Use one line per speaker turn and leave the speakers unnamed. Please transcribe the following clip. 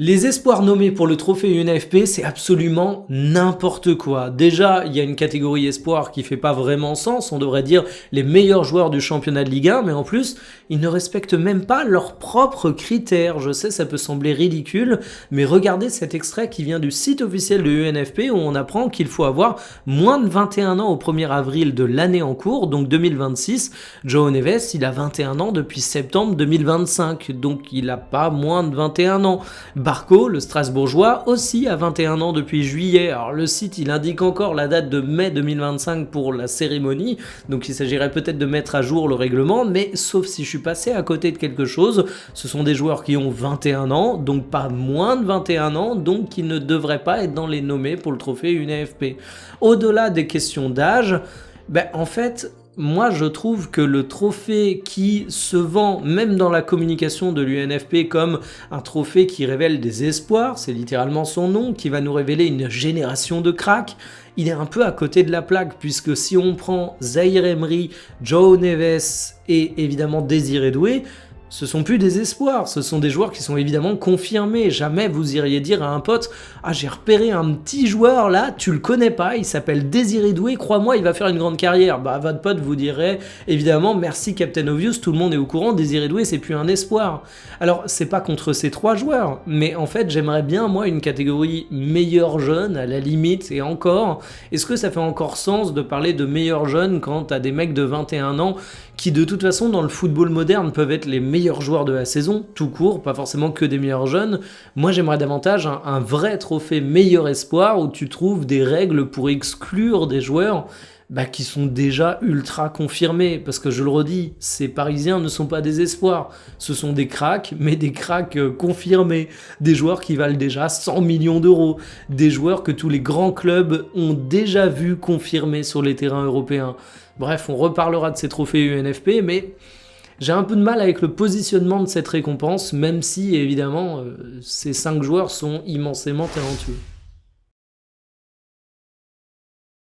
Les espoirs nommés pour le trophée UNFP, c'est absolument n'importe quoi. Déjà, il y a une catégorie espoir qui fait pas vraiment sens, on devrait dire les meilleurs joueurs du championnat de Ligue 1, mais en plus, ils ne respectent même pas leurs propres critères. Je sais, ça peut sembler ridicule, mais regardez cet extrait qui vient du site officiel de l'UNFP où on apprend qu'il faut avoir moins de 21 ans au 1er avril de l'année en cours, donc 2026. João Neves, il a 21 ans depuis septembre 2025, donc il n'a pas moins de 21 ans. Barco, le Strasbourgeois, aussi a 21 ans depuis juillet. Alors le site, il indique encore la date de mai 2025 pour la cérémonie, donc il s'agirait peut-être de mettre à jour le règlement, mais sauf si je suis passé à côté de quelque chose, ce sont des joueurs qui ont 21 ans, donc pas moins de 21 ans, donc qui ne devraient pas être dans les nommés pour le trophée UNFP. Au-delà des questions d'âge, en fait, moi, je trouve que le trophée qui se vend, même dans la communication de l'UNFP, comme un trophée qui révèle des espoirs, c'est littéralement son nom, qui va nous révéler une génération de cracks, il est un peu à côté de la plaque, puisque si on prend Zaïre Emery, João Neves et évidemment Désiré Doué, ce sont plus des espoirs, ce sont des joueurs qui sont évidemment confirmés. Jamais vous iriez dire à un pote « Ah, j'ai repéré un petit joueur là, tu le connais pas, il s'appelle Désiré Doué, crois-moi, il va faire une grande carrière. » Votre pote vous dirait évidemment « Merci Captain Obvious, tout le monde est au courant, Désiré Doué, c'est plus un espoir. » Alors, c'est pas contre ces trois joueurs, mais en fait, j'aimerais bien, moi, une catégorie meilleur jeune, à la limite, et encore. Est-ce que ça fait encore sens de parler de meilleurs jeunes quand t'as des mecs de 21 ans qui, de toute façon, dans le football moderne, peuvent être les meilleurs joueurs de la saison, tout court, pas forcément que des meilleurs jeunes. Moi, j'aimerais davantage un vrai trophée meilleur espoir où tu trouves des règles pour exclure des joueurs qui sont déjà ultra confirmés. Parce que je le redis, ces Parisiens ne sont pas des espoirs. Ce sont des cracks, mais des cracks confirmés. Des joueurs qui valent déjà 100 millions d'euros. Des joueurs que tous les grands clubs ont déjà vu confirmés sur les terrains européens. Bref, on reparlera de ces trophées UNFP, mais j'ai un peu de mal avec le positionnement de cette récompense, même si, évidemment, ces 5 joueurs sont immensément talentueux.